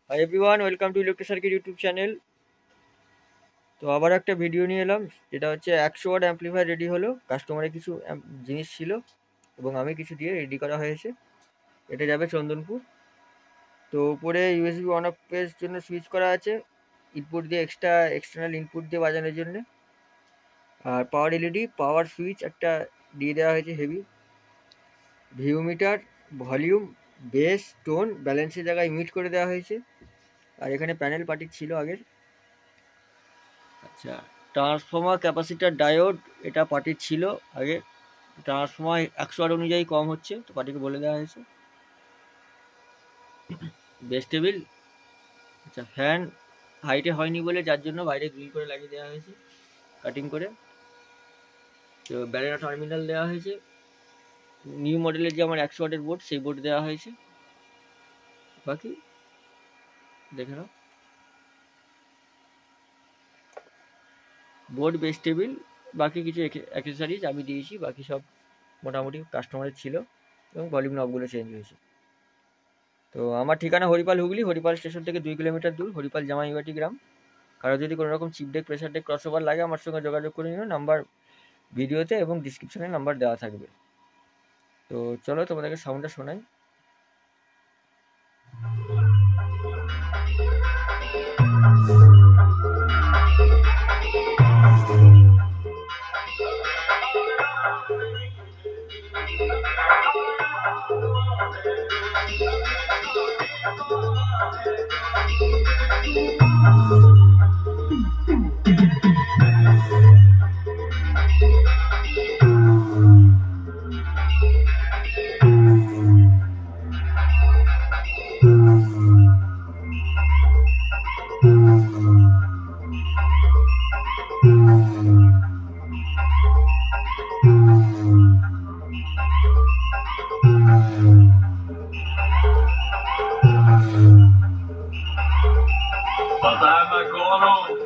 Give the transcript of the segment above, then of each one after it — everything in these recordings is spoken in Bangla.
Hi everyone, welcome to electric circuit YouTube channel. তো আবার একটা ভিডিও নিয়ে এলাম, যেটা হচ্ছে 100 ওয়াট অ্যাম্পলিফায়ার রেডি হলো। কাস্টমারের কিছু জিনিস ছিল এবং আমি কিছু দিয়ে রেডি করা হয়েছে। এটা যাবে চন্দনপুর। তো উপরে ইউএসবি অন অফ এর জন্য সুইচ করা আছে, ইনপুট দিয়ে এক্সটার্নাল ইনপুট দিয়ে বাজানোর জন্য। আর পাওয়ার এলইডি, পাওয়ার সুইচ একটা দিয়ে দেওয়া হয়েছে হেভি। ভিউমিটার, ভলিউম, বেস, টোন, ব্যালেন্সের জায়গায় মিট করে দেওয়া হয়েছে। আর এখানে প্যানেল পার্টি ছিল আগের। আচ্ছা, ট্রান্সফর্মার, ক্যাপাসিটার, ডায়োড এটা পার্টির ছিল আগে। ট্রান্সফর্মার 100 ওয়াট অনুযায়ী কম হচ্ছে, তো পার্টিকে বলে দেওয়া হয়েছে। বেস টেবিল, আচ্ছা ফ্যান হাইটে হয়নি বলে যার জন্য বাইরে গ্রিল করে লাগিয়ে দেওয়া হয়েছে কাটিং করে। তো ব্যারেনা টার্মিনাল দেওয়া হয়েছে। নিউ মডেলের যে আমার 100 ওয়াটের বোর্ড, সেই বোর্ড দেওয়া হয়েছে। বাকি দেখে নাও, বোর্ড, বেস টেবিল, বাকি কিছু অ্যাক্সেসরিজ আমি দিয়েছি। বাকি সব মোটামুটি কাস্টমারের ছিল এবং ভলিউম নবগুলো চেঞ্জ হয়েছে। তো আমার ঠিকানা হরিপাল, হুগলি। হরিপাল স্টেশন থেকে 2 কিলোমিটার দূর, হরিপাল জামাইবাটি গ্রাম। কারো যদি কোনো রকম চিপ deck, pressure deck, crossover লাগে, আমার সঙ্গে যোগাযোগ করে নিও। নাম্বার ভিডিওতে এবং ডিসক্রিপশনে নাম্বার দেওয়া থাকবে। তো চলো তোমাদেরকে সাউন্ডটা শোনাই।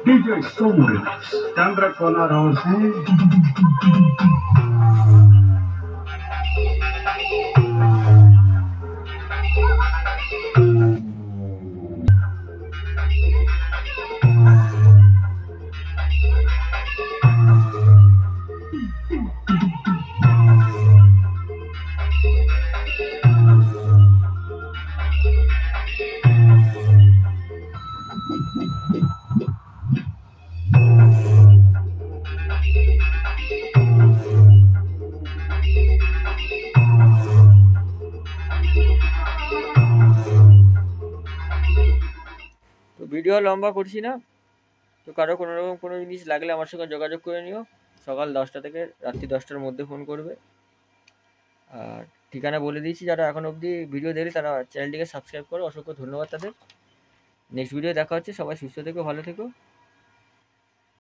DJ Soul, Chandra Konar से তো ভিডিও লম্বা করছি না। তো কারো কোনো রকম কোনো জিনিস লাগলে আমার সঙ্গে যোগাযোগ করে নিও। সকাল 10টা থেকে রাত্রি 10টার মধ্যে ফোন করবে। আর ঠিকানা বলে দিয়েছি, যারা এখন অবধি ভিডিও দেখলে তারা চ্যানেলটিকে সাবস্ক্রাইব করো। অসংখ্য ধন্যবাদ তাদের। নেক্সট ভিডিও দেখা হচ্ছে। সবাই সুস্থ থেকো, ভালো থেকো।